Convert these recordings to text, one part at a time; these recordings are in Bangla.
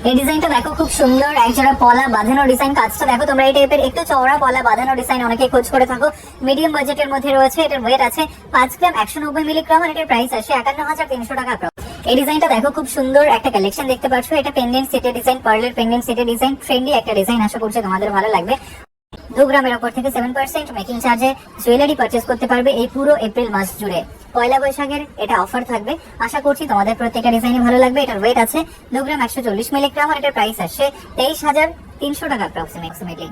এই ডিজাইনটা দেখো খুব সুন্দর, একজোড়া পলা বাঁধানো ডিজাইন। কাজটা দেখো তোমরা এই টাইপের একটু চওড়া পলা বাঁধানো ডিজাইন অনেকে খোঁজ করে থাকো, মিডিয়াম বাজেটের মধ্যে রয়েছে। এটার ওয়েট আছে 5 গ্রাম 190 মিলিগ্রাম আর এটার প্রাইস আসে 51,300 টাকা। এই ডিজাইনটা দেখো খুব সুন্দর একটা কালেকশন দেখতে পাচ্ছ। এটা পেন্ডেন্ট সেটের ডিজাইন, পার্লের পেন্ডেন্ট সেটের ডিজাইন, ট্রেন্ডি একটা ডিজাইন। আশা করছি তোমাদের ভালো লাগবে। 2 গ্রামের উপর থেকে 7% মেকিং চার্জে জুয়েলারি পারচেজ করতে পারবে এই পুরো এপ্রিল মাস জুড়ে। পয়লা বৈশাখের এটা অফার থাকবে। আশা করছি তোমাদের প্রত্যেকটা ডিজাইনই ভালো লাগবে। এটার ওয়েট আছে 2 গ্রাম 140 মিলিগ্রাম আর এটার প্রাইস আসছে 23,300 টাকা অ্যাপ্রক্সিমেটলি।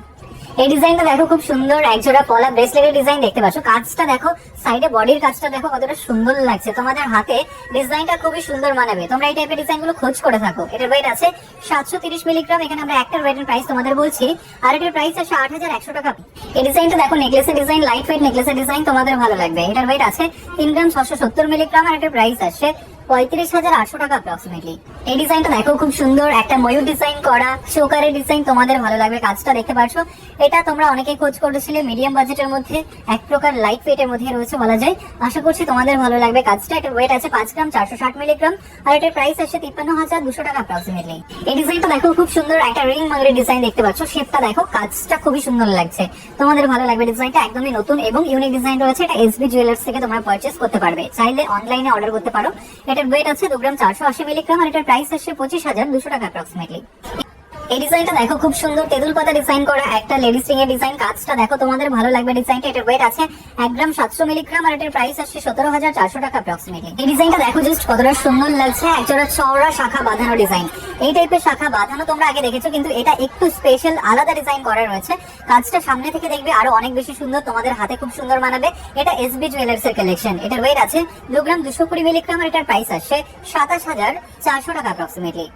এই ডিজাইনটা দেখো খুব সুন্দর, একজোড়া পলা ব্রেসলেটের ডিজাইন দেখতে পাচ্ছ। কাজটা দেখো, সাইডে বডির কাজটা দেখো কতটা সুন্দর লাগছে। তোমাদের হাতে ডিজাইনটা খুবই সুন্দর মানাবে। তোমরা এই টাইপের ডিজাইনগুলো খোঁজ করে থাকো। এটার ওয়েট আছে 730 মিলিগ্রাম। এখানে আমরা একটা ওয়েটের প্রাইস তোমাদের বলছি আর এটার প্রাইস আছে 8,100 টাকা। এই ডিজাইনটা দেখো নেকলেসের ডিজাইন, লাইট ওয়েট নেকলেসের ডিজাইন, তোমাদের ভালো লাগবে। এটার ওয়েট আছে 3 গ্রাম 670 মিলিগ্রাম আর এটার প্রাইস আসছে 35,800 টাকা অ্যাপ্রক্সিমেটলি। এই ডিজাইনটা দেখো খুব সুন্দর, একটা ময়ূর ডিজাইন করা চোকারের ডিজাইন, তোমাদের ভালো লাগবে। কাজটা দেখতে পাচ্ছ, এটা তোমরা অনেকেই খোঁজ করেছিলে। মিডিয়াম বাজেটের মধ্যে এক প্রকার লাইট ওয়েটের মধ্যে রয়েছে বলা যায়। আশা করছি তোমাদের ভালো লাগবে কাজটা। এটার ওয়েট আছে 5 গ্রাম 460 মিলিগ্রাম আর এটার প্রাইস আসছে 53,200 টাকা অ্যাপ্রক্সিমেটলি। এই ডিজাইনটা দেখো খুব সুন্দর, একটা রিং ময়ূরের ডিজাইন দেখতে পাচ্ছ। শেপটা দেখো, কাজটা খুবই সুন্দর লাগছে। তোমাদের ভালো লাগবে। ডিজাইনটা একদমই নতুন এবং ইউনিক ডিজাইন রয়েছে। এটা এসবি জুয়েলার্স থেকে তোমরা পারচেজ করতে পারবে, চাইলে অনলাইনে অর্ডার করতে পারো। এটার ওয়েট আছে 2 গ্রাম 480 মিলিগ্রাম আর এটার প্রাইস আসছে 25,200 টাকা অ্যাপ্রক্সিমেটলি। এই ডিজাইনটা দেখো খুব সুন্দর, তেঁতুল পাতা ডিজাইন করা একটা লেডিস রিং এর ডিজাইন। কাজটা দেখো তোমাদের ভালো লাগবে ডিজাইনটা। এটার ওয়েট আছে 1 গ্রাম 700 মিলিগ্রাম আর এটার প্রাইস আসছে 17,400 টাকা অ্যাপ্রক্সিমেটলি। এই ডিজাইনটা দেখো জাস্ট কতটা সুন্দর লাগছে, একজোড়া চওড়া শাখা বাঁধানো ডিজাইন। এই টাইপের শাখা বাঁধানো তোমরা আগে দেখেছো, কিন্তু এটা একটু স্পেশাল আলাদা ডিজাইন করা রয়েছে। কাজটা সামনে থেকে দেখবে আরো অনেক বেশি সুন্দর, তোমাদের হাতে খুব সুন্দর মানাবে। এটা এসবি জুয়েলার্স এর কালেকশন। এটার ওয়েট আছে 2 গ্রাম 220 মিলিগ্রাম আর এটার প্রাইস আসছে 27,400 টাকা অ্যাপ্রক্সিমেটলি।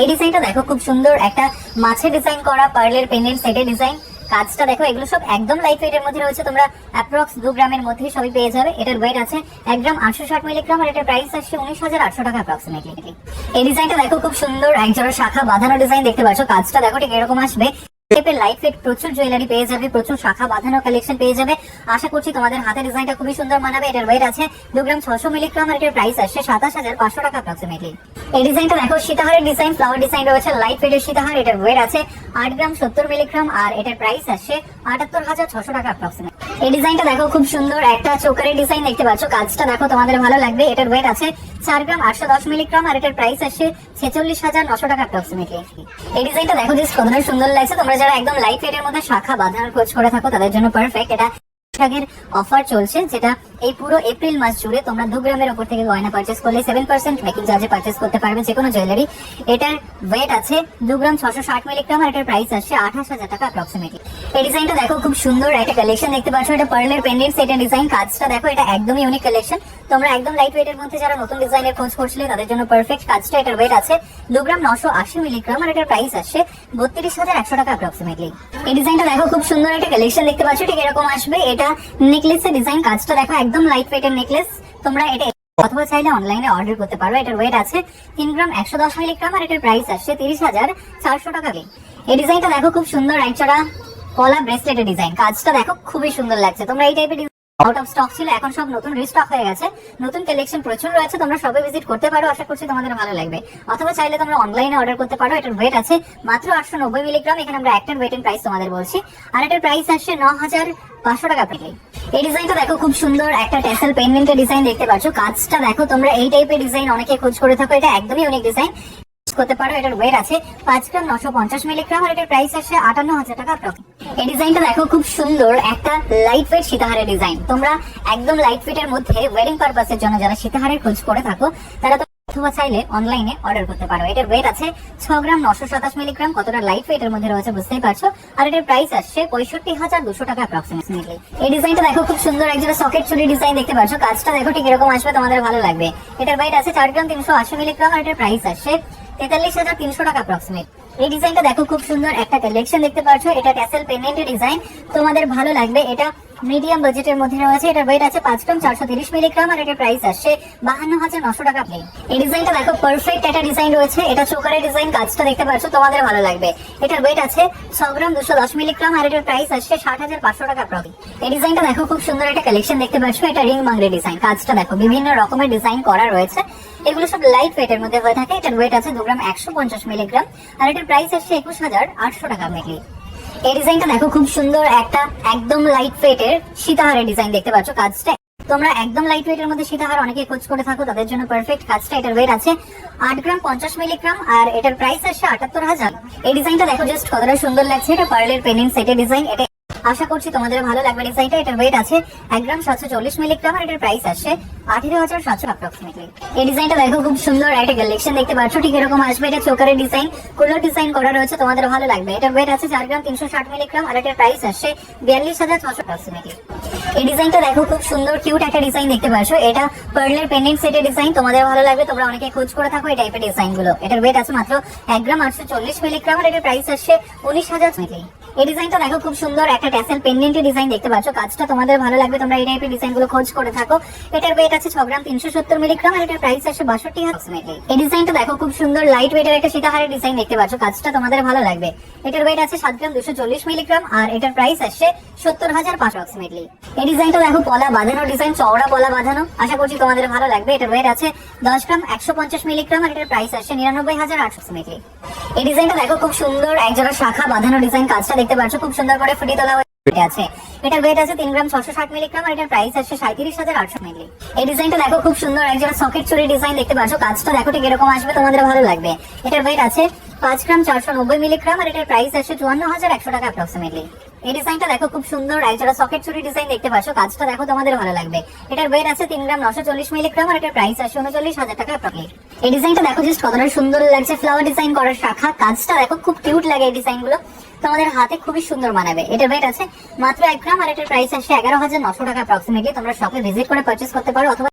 এই ডিজাইনটা দেখো খুব সুন্দর, একটা মাছের ডিজাইন করা পার্লের পেন্ডেন্ট সেটের ডিজাইন। কাজটা দেখো, এগুলো সব একদম লাইট ওয়েটের মধ্যে রয়েছে। তোমরা অ্যাপ্রক্স 2 গ্রামের মধ্যে সবই পেয়ে যাবে। এটার ওয়েট আছে 1 গ্রাম 860 মিলিগ্রাম আর এটার প্রাইস আসছে 19,800 টাকা অ্যাপ্রক্সিমেটলি। এই ডিজাইনটা দেখো খুব সুন্দর, একজোড়া শাখা বাঁধানো ডিজাইন দেখতে পাচ্ছ। কাজটা দেখো ঠিক এরকম আসবে। লাইট ওয়েট প্রচুর জুয়েলারি পেয়ে যাবে, প্রচুর শাখা বাঁধানো কালেকশন পেয়ে যাবে। আশা করছি তোমাদের হাতে ডিজাইনটা খুবই সুন্দর মানাবে। এটার ওয়েট আছে 2 গ্রাম 600 মিলিগ্রাম আর এটার প্রাইস আসছে 27,500 টাকা অ্যাপ্রক্সিমেটলি। এই ডিজাইনটা দেখো সীতাহারের ডিজাইন, ফ্লাওয়ার ডিজাইন রয়েছে, লাইট ওয়েটের সীতাহার। এটার ওয়েট আছে 8 গ্রাম 70 মিলিগ্রাম আর এটার প্রাইস আসছে 78,600 টাকা অ্যাপ্রক্সিমেটলি। এই ডিজাইনটা দেখো খুব সুন্দর, একটা চোকারের ডিজাইন দেখতে পাচ্ছ। কাজটা দেখো তোমাদের ভালো লাগবে। এটার ওয়েট আছে 4 গ্রাম 810 মিলিগ্রাম আর এটার প্রাইস আসছে 46,900 টাকা অ্যাপ্রক্সিমেটলি। এই ডিজাইনটা দেখো জাস্ট কতটা সুন্দর লাগছে। তোমরা যারা একদম লাইট ওয়েটের মধ্যে শাখা বাঁধানোর খোঁজ করে থাকো তাদের জন্য পারফেক্ট। এটা অফার চলছে, যেটা এই পুরো এপ্রিল মাস জুড়ে তোমরা 2 গ্রামের উপর থেকে গয়না পারচেজ করলে 7% মেকিং চার্জে পারচেজ করতে পারবে যে কোনো জুয়েলারি। এটার ওয়েট আছে 2 গ্রাম 660 মিলিগ্রাম আর এটার প্রাইস আসছে 28,000 টাকা অ্যাপ্রক্সিমেটলি। এই ডিজাইনটা দেখো খুব সুন্দর, একটা কালেকশন দেখতে পাচ্ছ। এটা পার্লের পেন্ডেন্ট সেটের ডিজাইন। কাজটা দেখো, এটা একদমই ইউনিক কালেকশন। তোমরা একদম লাইট ওয়েটের মধ্যে যারা নতুন ডিজাইনের খোঁজ করছিলে তাদের জন্য পারফেক্ট। কাজটা এটার ওয়েট আছে 2 গ্রাম 980 মিলিগ্রাম আর এটার প্রাইস আসছে 32,100 টাকা অ্যাপ্রক্সিমেটলি। এই ডিজাইনটা দেখো খুব সুন্দর, একটা কালেকশন দেখতে পাচ্ছ। ঠিক এরকম আসবে। এটা নেকলেসের ডিজাইন। কাজটা দেখো একদম লাইট ওয়েটের নেকলেস। তোমরা এটা অথবা চাইলে অনলাইনে অর্ডার করতে পারো। এটার ওয়েট আছে 3 গ্রাম 110 মিলিগ্রাম আর এটার প্রাইস আসছে 30,400 টাকা। এই ডিজাইনটা দেখো খুব সুন্দর, একজোড়া পলা ব্রেসলেটের ডিজাইন। কাজটা দেখো খুবই সুন্দর লাগছে। তোমরা এই টাইপের আউট অফ স্টক ছিল, এখন সব নতুন রিস্টক হয়ে গেছে। নতুন কালেকশন প্রচুর রয়েছে, তোমরা সবে ভিজিট করতে পারো। আশা করছি তোমাদের ভালো লাগবে। অথবা চাইলে তোমরা অনলাইনে অর্ডার করতে পারো। এটার ওয়েট আছে মাত্র 890 মিলিগ্রাম। এখানে আমরা একটার ওয়েটের প্রাইস তোমাদের বলছি আর এটার প্রাইস আসছে 9,500 টাকা পেলে। এই ডিজাইনটা দেখো খুব সুন্দর, একটা টেসেল পেন্ডেন্টের ডিজাইন দেখতে পাচ্ছ। কাজটা দেখো, তোমরা এই টাইপের ডিজাইন অনেকে খোঁজ করে থাকো। এটা একদমই ইউনিক ডিজাইন করতে পারো। এটার ওয়েট আছে 5 গ্রাম 950 মিলিগ্রাম আর এটার প্রাইস আসছে 58,000 টাকা অ্যাপ্রক্স। এই ডিজাইনটা দেখো খুব সুন্দর, একটা লাইট ওয়েট সীতাহারের ডিজাইন। তোমরা একদম লাইট ওয়েটের মধ্যে ওয়েডিং পারপাসের জন্য যারা সীতাহারের খোঁজ করে থাকো তারা অথবা চাইলে অনলাইনে অর্ডার করতে পারো। এটার ওয়েট আছে 6 গ্রাম 927 মিলিগ্রাম। কতটা লাইট ওয়েটের মধ্যে রয়েছে বুঝতেই পারছো। আর এটার প্রাইস আসছে 65,200 টাকা অ্যাপ্রক্সিমেটলি। এই ডিজাইনটা দেখো খুব সুন্দর, একজোড়া সকেট চুড়ি ডিজাইন দেখতে পাচ্ছ। কাজটা দেখো ঠিক এরকম আসবে, তোমাদের ভালো লাগবে। এটার ওয়েট আছে 4 গ্রাম 380 মিলিগ্রাম আর এটার প্রাইস আসছে 43,300 টাকা অ্যাপ্রক্সিমেট। এই ডিজাইনটা দেখো খুব সুন্দর, একটা কালেকশন দেখতে পাচ্ছ। এটা ট্যাসেল পেন্ডেন্টের ডিজাইন, তোমাদের ভালো লাগবে। এটা মিডিয়াম বাজেটের মধ্যে রয়েছে, এটার ওয়েট আছে 5 গ্রাম 430 মিলিগ্রাম আর এটার প্রাইস আসছে 52,900 টাকা প্লেন। এই ডিজাইনটা দেখো পারফেক্ট একটা ডিজাইন রয়েছে, এটা চোকারের ডিজাইন, কাজটা দেখতে পাচ্ছ, তোমাদের ভালো লাগবে। এটার ওয়েট আছে 6 গ্রাম 210 মিলিগ্রাম আর এটার প্রাইস আসছে 60,500 টাকা প্রতি। এই ডিজাইনটা দেখো খুব সুন্দর একটা কালেকশন দেখতে পাচ্ছ, এটা রিং বাংলা ডিজাইন, কাজটা দেখো বিভিন্ন রকমের ডিজাইন করা রয়েছে, এগুলো সব লাইট ওয়েটের মধ্যে হয়ে থাকে। এটার ওয়েট আছে 2 গ্রাম 150 মিলিগ্রাম আর এটার প্রাইস আসছে 21,800 টাকা মেনলি। এই ডিজাইনটা দেখো খুব সুন্দর একটা একদম লাইট ওয়েটের সীতাহারের ডিজাইন দেখতে পাচ্ছ, কাজটা তোমরা একদম লাইট ওয়েটের মধ্যে সীতাহার অনেকে খোঁজ করে থাকো, তাদের জন্য পারফেক্ট কাজটা। এটার ওয়েট আছে 8 গ্রাম 50 মিলিগ্রাম আর এটার প্রাইস আসছে 78,000। এই ডিজাইনটা দেখো জাস্ট কতটা সুন্দর লাগছে, এটা পার্লের পেন্ডেন্ট সেটের ডিজাইন, এটা আশা করছি তোমাদের ভালো লাগবে ডিজাইনটা। এটার ওয়েট আছে 1 গ্রাম 740 মিলিগ্রাম আর এটার প্রাইস আসছে 18,700 অ্যাপ্রক্সিমেটলি। এই ডিজাইনটা দেখো খুব সুন্দর একটা কালেকশন দেখতে পাচ্ছ, ঠিক এরকম আসবে, এটা চোকারের ডিজাইন, কুলোর ডিজাইন করা রয়েছে, তোমাদের ভালো লাগবে। এটার ওয়েট আছে 4 গ্রাম 360 মিলিগ্রাম আর এটার প্রাইস আসছে 42,600 অ্যাপ্রক্সিমেটলি। এই ডিজাইনটা দেখো খুব সুন্দর কিউট একটা ডিজাইন দেখতে পাচ্ছ, এটা পার্লের পেন্ডেন্ট সেটের ডিজাইন, তোমাদের ভালো লাগবে, তোমরা অনেকে খোঁজ করে থাকো এই টাইপের ডিজাইন গুলো। এটার ওয়েট আছে মাত্র 1 গ্রাম 840 মিলিগ্রাম আর এটার প্রাইস আসছে 19,000 মিলি। এই ডিজাইনটা দেখো খুব সুন্দর একটা ট্যাসেল পেন্ডেন্টের ডিজাইন দেখতে পাচ্ছ, কাজটা তোমাদের ভালো লাগবে, তোমরা এই টাইপের ডিজাইন গুলো খোঁজ করে থাকো। এটার ওয়েট আছে 6 গ্রাম 370 মিলিগ্রাম আর এটার প্রাইস আসছে 62,000। এই ডিজাইনটা দেখো খুব সুন্দর লাইট ওয়েটের একটা সীতাহারের ডিজাইন দেখতে পাচ্ছ, কাজটা তোমাদের ভালো লাগবে। এটার ওয়েট আছে 7 গ্রাম 240 মিলিগ্রাম আর এটার প্রাইস আসছে 70,500 অ্যাপ্রক্সিমেটলি। এই ডিজাইনটা দেখো পলা বাঁধানো ডিজাইন, চওড়া পলা বাঁধানো, আশা করছি তোমাদের ভালো লাগবে। এটার ওয়েট আছে 10 গ্রাম 150 মিলিগ্রাম আর এটার প্রাইস আসছে 99,800 অ্যাপ্রক্সিমেটলি। এই ডিজাইনটা দেখো খুব সুন্দর একজোড়া শাখা বাঁধানো ডিজাইন, কাজটা দেখতে পাচ্ছ খুব সুন্দর করে ফুটিয়ে তোলা আছে। এটার ওয়েট আছে 3 গ্রাম 660 মিলিগ্রাম আর এটার প্রাইস আছে 37,800 মিলি। এই ডিজাইনটা দেখো খুব সুন্দর একজোড়া সকেট চুরি ডিজাইন দেখতে পাচ্ছ, কাজটা দেখো ঠিক এরকম আসবে, তোমাদের ভালো লাগবে। এটার ওয়েট আছে 5 গ্রাম 490 মিলিগ্রাম আর এটার প্রাইস আসছে 54,100 টাকা অ্যাপ্রক্সিমেটলি। এই ডিজাইনটা দেখো খুব সুন্দর একজোড়া সকেট চুরি ডিজাইন দেখতে পাচ্ছ, কাজটা দেখো তোমাদের ভালো লাগবে। এটার ওয়েট আছে 3 গ্রাম 940 মিলিগ্রাম আর এটার প্রাইস আসছে 39,000 টাকা অ্যাপ্রক্সিমেটলি। এই ডিজাইনটা দেখো জাস্ট কতটা সুন্দর লাগছে, ফ্লাওয়ার ডিজাইন করার শাখা, কাজটা দেখো খুব কিউট লাগে, এই ডিজাইন গুলো তোমাদের হাতে খুবই সুন্দর মানাবে। এটার ওয়েট আছে মাত্র 1 গ্রাম আর এটার প্রাইস আসছে 11,900 টাকা অ্যাপ্রক্সিমেটলি। তোমরা শপে ভিজিট করে পারচেজ করতে পারো অথবা